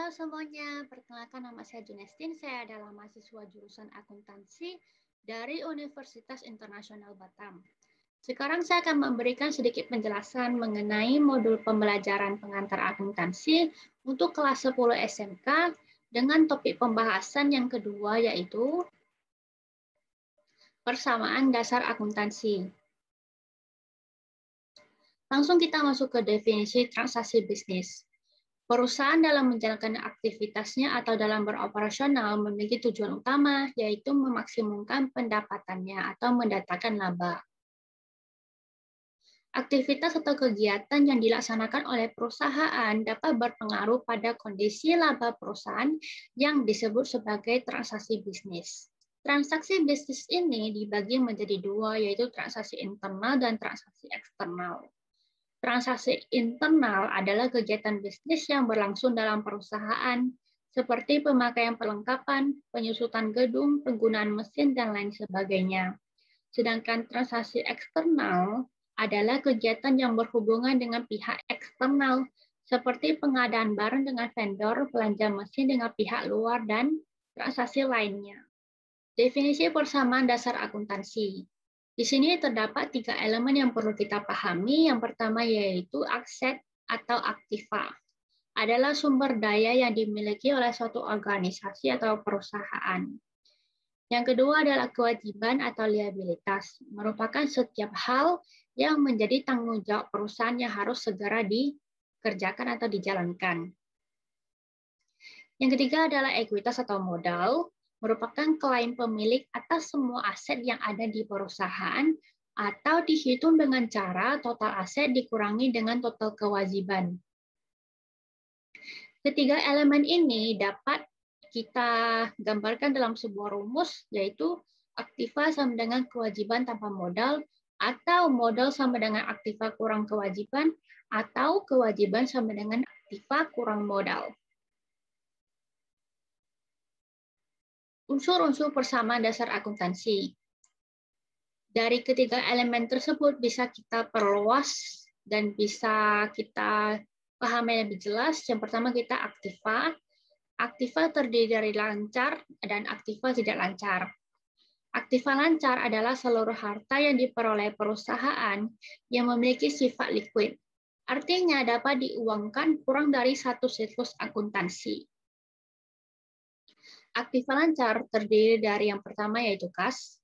Halo semuanya, perkenalkan nama saya Junestin. Saya adalah mahasiswa jurusan akuntansi dari Universitas Internasional Batam. Sekarang saya akan memberikan sedikit penjelasan mengenai modul pembelajaran pengantar akuntansi untuk kelas 10 SMK dengan topik pembahasan yang kedua yaitu persamaan dasar akuntansi. Langsung kita masuk ke definisi transaksi bisnis. Perusahaan dalam menjalankan aktivitasnya atau dalam beroperasional memiliki tujuan utama, yaitu memaksimumkan pendapatannya atau mendatangkan laba. Aktivitas atau kegiatan yang dilaksanakan oleh perusahaan dapat berpengaruh pada kondisi laba perusahaan yang disebut sebagai transaksi bisnis. Transaksi bisnis ini dibagi menjadi dua, yaitu transaksi internal dan transaksi eksternal. Transaksi internal adalah kegiatan bisnis yang berlangsung dalam perusahaan, seperti pemakaian perlengkapan, penyusutan gedung, penggunaan mesin, dan lain sebagainya. Sedangkan transaksi eksternal adalah kegiatan yang berhubungan dengan pihak eksternal, seperti pengadaan barang dengan vendor, belanja mesin dengan pihak luar, dan transaksi lainnya. Definisi persamaan dasar akuntansi. Di sini terdapat 3 elemen yang perlu kita pahami. Yang pertama yaitu aset atau aktiva. Adalah sumber daya yang dimiliki oleh suatu organisasi atau perusahaan. Yang kedua adalah kewajiban atau liabilitas. Merupakan setiap hal yang menjadi tanggung jawab perusahaan yang harus segera dikerjakan atau dijalankan. Yang ketiga adalah ekuitas atau modal. Merupakan klaim pemilik atas semua aset yang ada di perusahaan atau dihitung dengan cara total aset dikurangi dengan total kewajiban. Ketiga elemen ini dapat kita gambarkan dalam sebuah rumus, yaitu aktiva sama dengan kewajiban tanpa modal, atau modal sama dengan aktiva kurang kewajiban, atau kewajiban sama dengan aktiva kurang modal. Unsur-unsur persamaan dasar akuntansi. Dari ketiga elemen tersebut bisa kita perluas dan bisa kita pahami lebih jelas. Yang pertama kita aktiva. Aktiva terdiri dari lancar dan aktiva tidak lancar. Aktiva lancar adalah seluruh harta yang diperoleh perusahaan yang memiliki sifat liquid. Artinya dapat diuangkan kurang dari satu siklus akuntansi. Aktiva lancar terdiri dari yang pertama yaitu kas.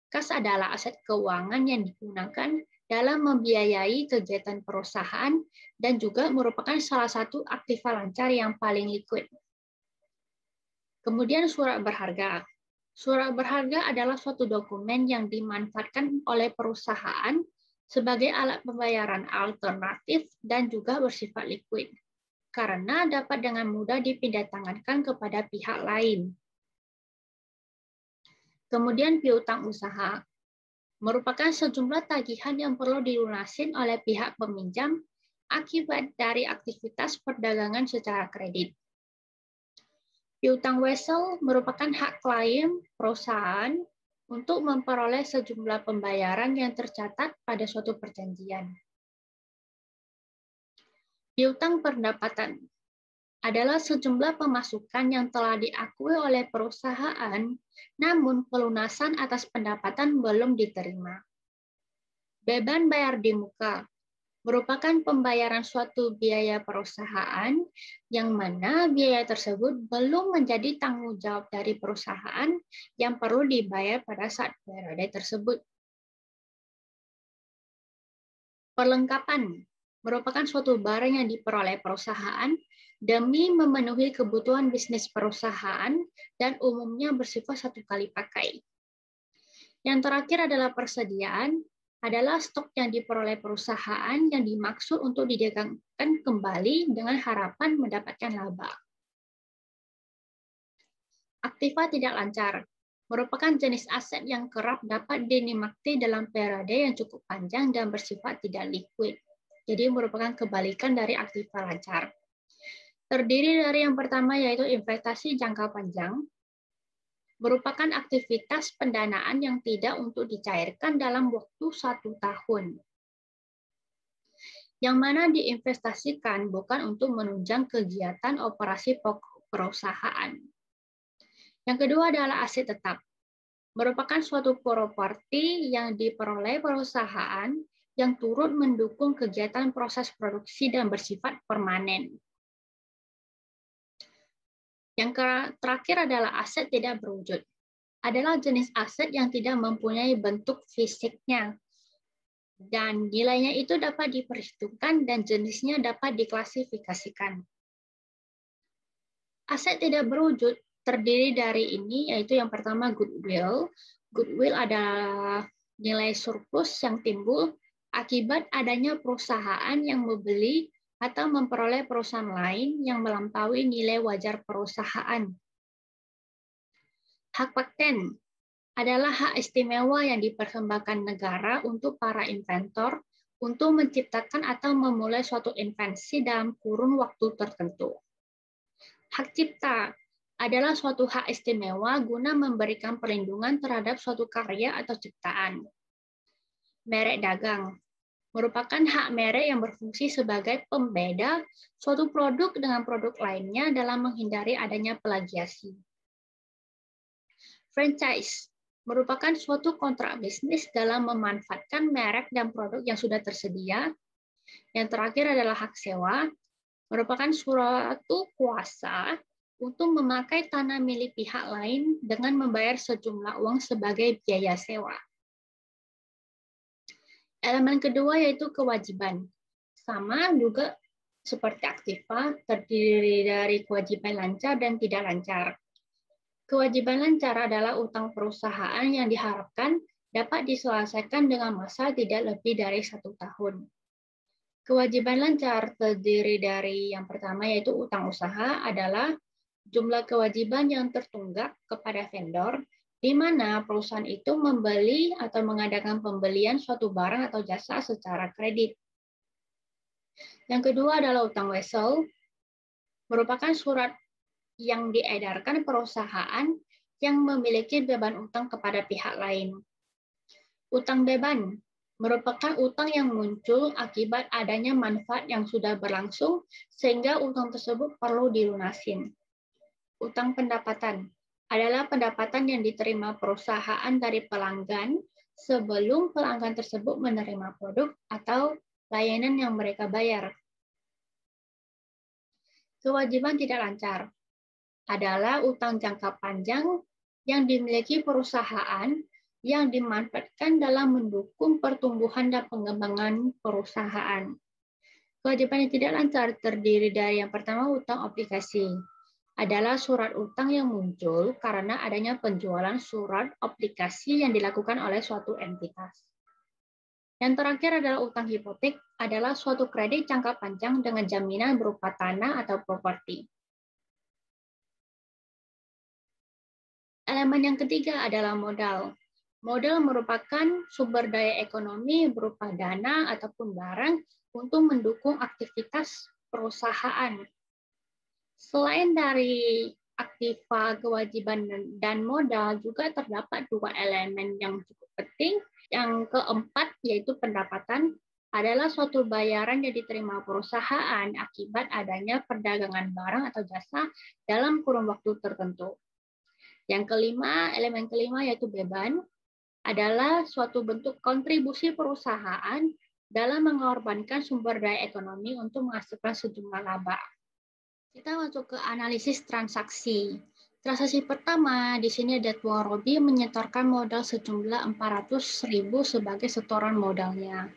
Kas adalah aset keuangan yang digunakan dalam membiayai kegiatan perusahaan dan juga merupakan salah satu aktiva lancar yang paling liquid. Kemudian surat berharga. Surat berharga adalah suatu dokumen yang dimanfaatkan oleh perusahaan sebagai alat pembayaran alternatif dan juga bersifat liquid, karena dapat dengan mudah dipindahtangankan kepada pihak lain. Kemudian piutang usaha merupakan sejumlah tagihan yang perlu dilunasin oleh pihak peminjam akibat dari aktivitas perdagangan secara kredit. Piutang wesel merupakan hak klaim perusahaan untuk memperoleh sejumlah pembayaran yang tercatat pada suatu perjanjian. Piutang pendapatan adalah sejumlah pemasukan yang telah diakui oleh perusahaan, namun pelunasan atas pendapatan belum diterima. Beban bayar di muka merupakan pembayaran suatu biaya perusahaan yang mana biaya tersebut belum menjadi tanggung jawab dari perusahaan yang perlu dibayar pada saat periode tersebut. Perlengkapan merupakan suatu barang yang diperoleh perusahaan demi memenuhi kebutuhan bisnis perusahaan dan umumnya bersifat satu kali pakai. Yang terakhir adalah persediaan, adalah stok yang diperoleh perusahaan yang dimaksud untuk didagangkan kembali dengan harapan mendapatkan laba. Aktiva tidak lancar merupakan jenis aset yang kerap dapat dinikmati dalam periode yang cukup panjang dan bersifat tidak liquid. Jadi merupakan kebalikan dari aktiva lancar. Terdiri dari yang pertama yaitu investasi jangka panjang, merupakan aktivitas pendanaan yang tidak untuk dicairkan dalam waktu 1 tahun. yang mana diinvestasikan bukan untuk menunjang kegiatan operasi perusahaan. Yang kedua adalah aset tetap, merupakan suatu properti yang diperoleh perusahaan yang turut mendukung kegiatan proses produksi dan bersifat permanen. Yang terakhir adalah aset tidak berwujud. Adalah jenis aset yang tidak mempunyai bentuk fisiknya, dan nilainya itu dapat diperhitungkan dan jenisnya dapat diklasifikasikan. Aset tidak berwujud terdiri dari ini, yaitu yang pertama goodwill. Goodwill adalah nilai surplus yang timbul akibat adanya perusahaan yang membeli atau memperoleh perusahaan lain yang melampaui nilai wajar perusahaan. Hak paten adalah hak istimewa yang dipersembahkan negara untuk para inventor untuk menciptakan atau memulai suatu invensi dalam kurun waktu tertentu. Hak cipta adalah suatu hak istimewa guna memberikan perlindungan terhadap suatu karya atau ciptaan. Merek dagang merupakan hak merek yang berfungsi sebagai pembeda suatu produk dengan produk lainnya dalam menghindari adanya plagiasi. Franchise merupakan suatu kontrak bisnis dalam memanfaatkan merek dan produk yang sudah tersedia. Yang terakhir adalah hak sewa, merupakan suatu kuasa untuk memakai tanah milik pihak lain dengan membayar sejumlah uang sebagai biaya sewa. Elemen kedua yaitu kewajiban. Sama juga seperti aktiva, terdiri dari kewajiban lancar dan tidak lancar. Kewajiban lancar adalah utang perusahaan yang diharapkan dapat diselesaikan dengan masa tidak lebih dari 1 tahun. Kewajiban lancar terdiri dari yang pertama yaitu utang usaha adalah jumlah kewajiban yang tertunggak kepada vendor di mana perusahaan itu membeli atau mengadakan pembelian suatu barang atau jasa secara kredit. Yang kedua adalah utang wesel, merupakan surat yang diedarkan perusahaan yang memiliki beban utang kepada pihak lain. Utang beban merupakan utang yang muncul akibat adanya manfaat yang sudah berlangsung sehingga utang tersebut perlu dilunasin. Utang pendapatan adalah pendapatan yang diterima perusahaan dari pelanggan sebelum pelanggan tersebut menerima produk atau layanan yang mereka bayar. Kewajiban tidak lancar adalah utang jangka panjang yang dimiliki perusahaan yang dimanfaatkan dalam mendukung pertumbuhan dan pengembangan perusahaan. Kewajiban yang tidak lancar terdiri dari yang pertama utang obligasi. Adalah surat utang yang muncul karena adanya penjualan surat obligasi yang dilakukan oleh suatu entitas. Yang terakhir adalah utang hipotek, adalah suatu kredit jangka panjang dengan jaminan berupa tanah atau properti. Elemen yang ketiga adalah modal. Modal merupakan sumber daya ekonomi berupa dana ataupun barang untuk mendukung aktivitas perusahaan. Selain dari aktiva, kewajiban, dan modal, juga terdapat 2 elemen yang cukup penting. Yang keempat, yaitu pendapatan, adalah suatu bayaran yang diterima perusahaan akibat adanya perdagangan barang atau jasa dalam kurun waktu tertentu. Yang kelima, elemen kelima, yaitu beban, adalah suatu bentuk kontribusi perusahaan dalam mengorbankan sumber daya ekonomi untuk menghasilkan sejumlah laba. Kita masuk ke analisis transaksi. Transaksi pertama, di sini ada Tuan Robi menyetorkan modal sejumlah 400.000 sebagai setoran modalnya.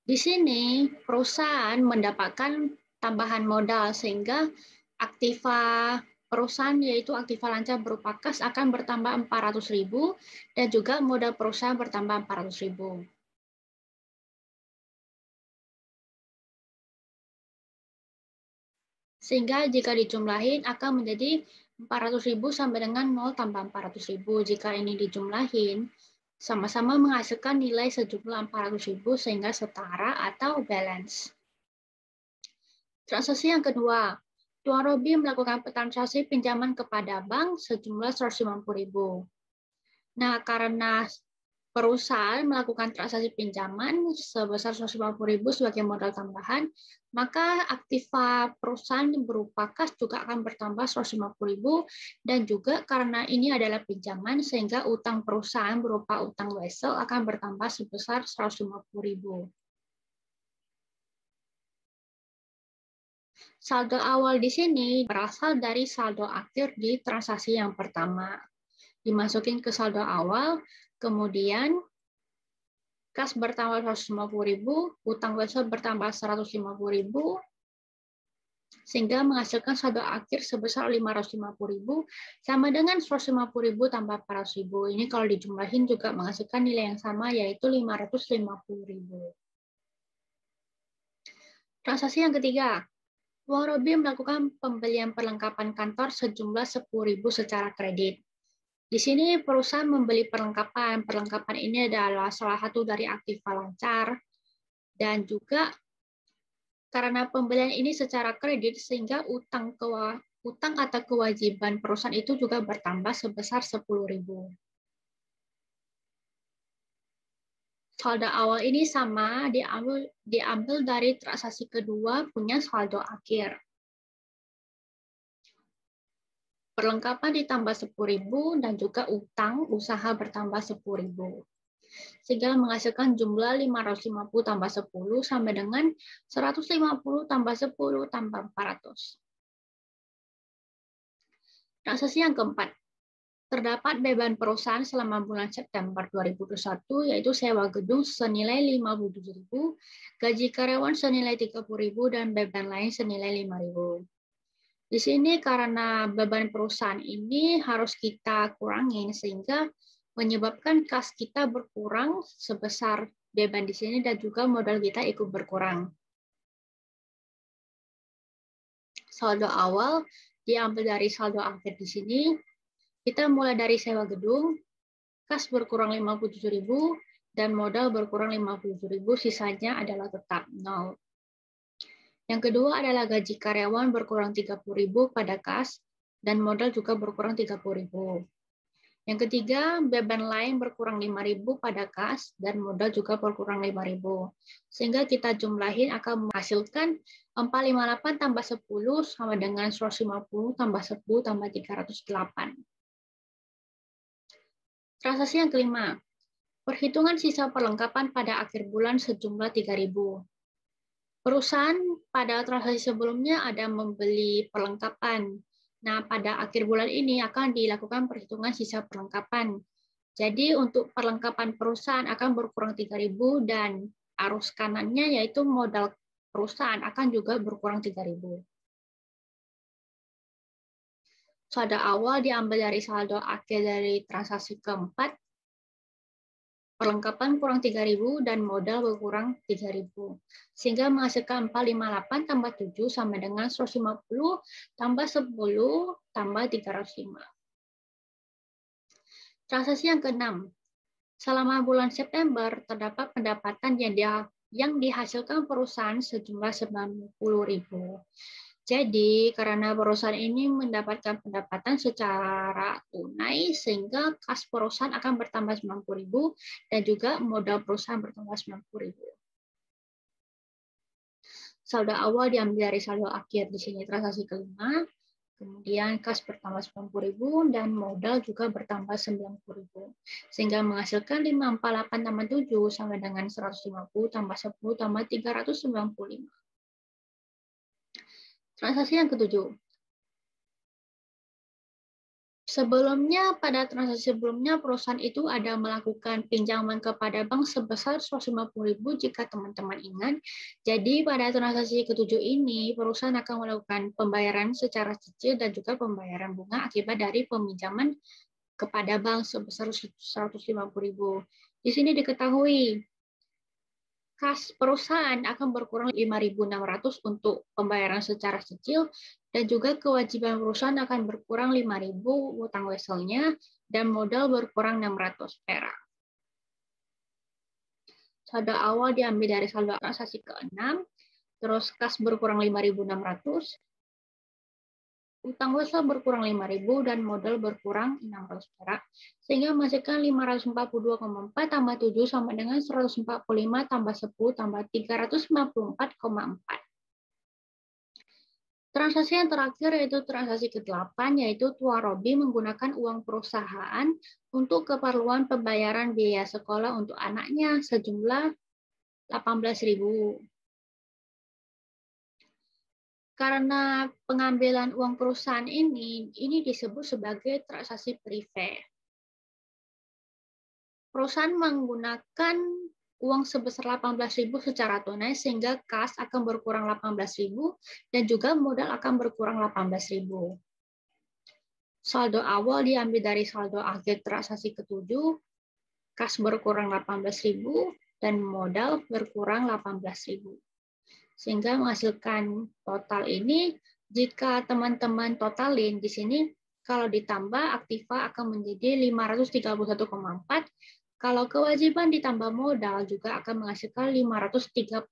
Di sini, perusahaan mendapatkan tambahan modal sehingga aktiva perusahaan yaitu aktiva lancar berupa kas akan bertambah 400.000 dan juga modal perusahaan bertambah 400.000. Sehingga jika dijumlahin akan menjadi 400.000 sampai dengan 0 tambah 400.000. Jika ini dijumlahin, sama-sama menghasilkan nilai sejumlah 400.000 sehingga setara atau balance. Transaksi yang kedua, Tuan Robi melakukan transaksi pinjaman kepada bank sejumlah 150.000. Nah, karena perusahaan melakukan transaksi pinjaman sebesar 150.000 sebagai modal tambahan, maka aktiva perusahaan berupa kas juga akan bertambah 150.000 dan juga karena ini adalah pinjaman sehingga utang perusahaan berupa utang wesel akan bertambah sebesar 150.000. Saldo awal di sini berasal dari saldo akhir di transaksi yang pertama. Dimasukin ke saldo awal, kemudian kas bertambah 150.000, utang wesel bertambah 150.000, sehingga menghasilkan saldo akhir sebesar 550.000 sama dengan 150.000 tambah 400.000. Ini kalau dijumlahin juga menghasilkan nilai yang sama, yaitu 550.000. Transaksi yang ketiga, Uang Robi melakukan pembelian perlengkapan kantor sejumlah 10.000 secara kredit. Di sini perusahaan membeli perlengkapan. Perlengkapan ini adalah salah satu dari aktiva lancar dan juga karena pembelian ini secara kredit sehingga utang atau kewajiban perusahaan itu juga bertambah sebesar 10.000. Saldo awal ini sama diambil dari transaksi kedua punya saldo akhir. Perlengkapan ditambah 10.000 dan juga utang usaha bertambah 10.000. Sehingga menghasilkan jumlah 550 tambah 10 sama dengan 150 tambah 10 tambah 400. Transaksi yang keempat. Terdapat beban perusahaan selama bulan September 2021, yaitu sewa gedung senilai 57.000, gaji karyawan senilai 30.000, dan beban lain senilai 5.000. Di sini karena beban perusahaan ini harus kita kurangin sehingga menyebabkan kas kita berkurang sebesar beban di sini dan juga modal kita ikut berkurang. Saldo awal diambil dari saldo akhir di sini. Kita mulai dari sewa gedung, kas berkurang 57.000 dan modal berkurang 57.000, sisanya adalah tetap 0. Yang kedua adalah gaji karyawan berkurang 30.000 pada kas, dan modal juga berkurang 30.000. Yang ketiga, beban lain berkurang 5.000 pada kas, dan modal juga berkurang 5.000. Sehingga kita jumlahin akan menghasilkan 458 tambah 10 sama dengan 150 tambah 10 tambah 308. Transaksi yang kelima, perhitungan sisa perlengkapan pada akhir bulan sejumlah 3.000. Perusahaan pada transaksi sebelumnya ada membeli perlengkapan. Nah, pada akhir bulan ini akan dilakukan perhitungan sisa perlengkapan. Jadi untuk perlengkapan perusahaan akan berkurang 3.000 dan arus kanannya yaitu modal perusahaan akan juga berkurang 3.000. Saldo awal diambil dari saldo akhir dari transaksi keempat. Perlengkapan kurang 3.000 dan modal berkurang 3.000. Sehingga menghasilkan 458 tambah 7 sama dengan 150 tambah 10 tambah 305. Transaksi yang keenam. Selama bulan September terdapat pendapatan yang dihasilkan perusahaan sejumlah 90.000. Jadi, karena perusahaan ini mendapatkan pendapatan secara tunai, sehingga kas perusahaan akan bertambah 90.000 dan juga modal perusahaan bertambah 90.000. Saldo awal diambil dari saldo akhir di sini transaksi kelima, kemudian kas bertambah 90.000 dan modal juga bertambah 90.000. Sehingga menghasilkan 548 tambah 7 sama dengan 150 tambah 10 tambah 395. Transaksi yang ketujuh. Pada transaksi sebelumnya, perusahaan itu ada melakukan pinjaman kepada bank sebesar 150.000 jika teman-teman ingat. Jadi pada transaksi ketujuh ini, perusahaan akan melakukan pembayaran secara cicil dan juga pembayaran bunga akibat dari peminjaman kepada bank sebesar 150.000. Di sini diketahui kas perusahaan akan berkurang 5.600 untuk pembayaran secara cicil dan juga kewajiban perusahaan akan berkurang 5.000 utang weselnya dan modal berkurang 600 perak. Saldo awal diambil dari saldo transaksi ke-6, terus kas berkurang 5.600, Utang lusa berkurang 5.000 dan modal berkurang 600 perak, sehingga menghasilkan 542,4 tambah 7 sama dengan 145 tambah 10 tambah 354,4. Transaksi yang terakhir yaitu transaksi ke-8, yaitu Tua Robi menggunakan uang perusahaan untuk keperluan pembayaran biaya sekolah untuk anaknya sejumlah 18.000. Karena pengambilan uang perusahaan ini disebut sebagai transaksi privé. Perusahaan menggunakan uang sebesar 18.000 secara tunai sehingga kas akan berkurang 18.000 dan juga modal akan berkurang 18.000. Saldo awal diambil dari saldo akhir transaksi ke-7, kas berkurang 18.000 dan modal berkurang 18.000. Sehingga menghasilkan total ini, jika teman-teman totalin di sini, kalau ditambah aktiva akan menjadi 531,4, kalau kewajiban ditambah modal juga akan menghasilkan 531,4,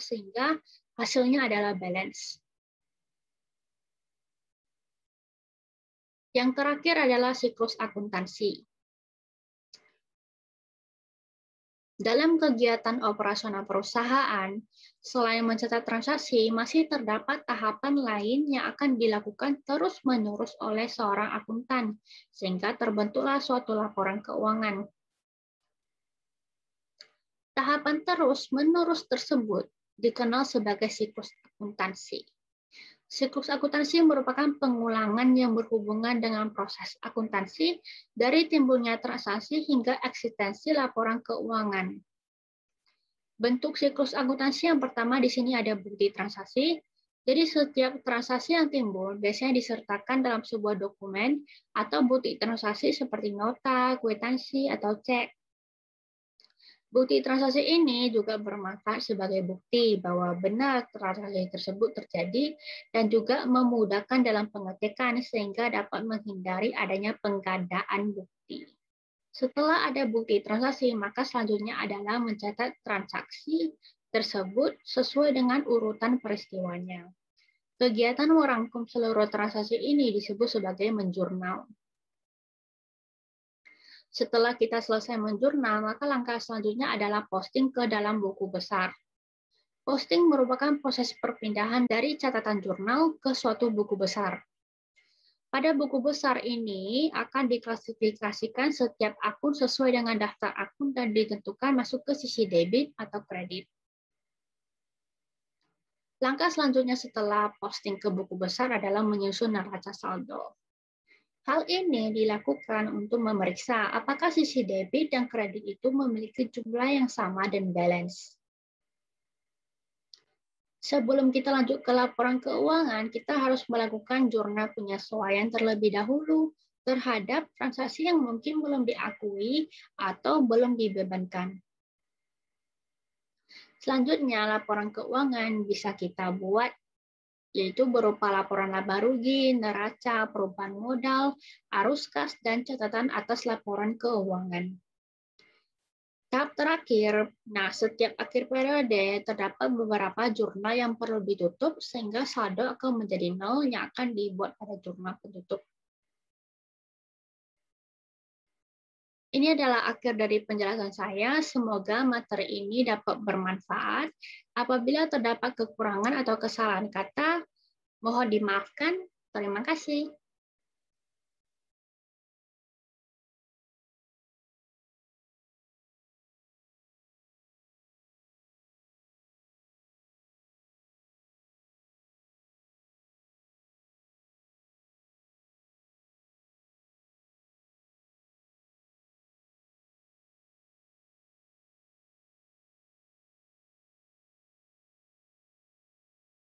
sehingga hasilnya adalah balance. Yang terakhir adalah siklus akuntansi. Dalam kegiatan operasional perusahaan, selain mencatat transaksi, masih terdapat tahapan lain yang akan dilakukan terus-menerus oleh seorang akuntan, sehingga terbentuklah suatu laporan keuangan. Tahapan terus-menerus tersebut dikenal sebagai siklus akuntansi. Siklus akuntansi merupakan pengulangan yang berhubungan dengan proses akuntansi dari timbulnya transaksi hingga eksistensi laporan keuangan. Bentuk siklus akuntansi yang pertama di sini ada bukti transaksi. Jadi setiap transaksi yang timbul biasanya disertakan dalam sebuah dokumen atau bukti transaksi seperti nota, kwitansi, atau cek. Bukti transaksi ini juga bermanfaat sebagai bukti bahwa benar transaksi tersebut terjadi dan juga memudahkan dalam pengecekan sehingga dapat menghindari adanya penggandaan bukti. Setelah ada bukti transaksi, maka selanjutnya adalah mencatat transaksi tersebut sesuai dengan urutan peristiwanya. Kegiatan merangkum seluruh transaksi ini disebut sebagai menjurnal. Setelah kita selesai menjurnal, maka langkah selanjutnya adalah posting ke dalam buku besar. Posting merupakan proses perpindahan dari catatan jurnal ke suatu buku besar. Pada buku besar ini akan diklasifikasikan setiap akun sesuai dengan daftar akun dan ditentukan masuk ke sisi debit atau kredit. Langkah selanjutnya setelah posting ke buku besar adalah menyusun neraca saldo. Hal ini dilakukan untuk memeriksa apakah sisi debit dan kredit itu memiliki jumlah yang sama dan balance. Sebelum kita lanjut ke laporan keuangan, kita harus melakukan jurnal penyesuaian terlebih dahulu terhadap transaksi yang mungkin belum diakui atau belum dibebankan. Selanjutnya, laporan keuangan bisa kita buat yaitu berupa laporan laba rugi, neraca, perubahan modal, arus kas, dan catatan atas laporan keuangan. Tahap terakhir, setiap akhir periode terdapat beberapa jurnal yang perlu ditutup sehingga saldo akan menjadi 0 yang akan dibuat pada jurnal penutup. Ini adalah akhir dari penjelasan saya. Semoga materi ini dapat bermanfaat. Apabila terdapat kekurangan atau kesalahan kata, mohon dimaafkan. Terima kasih.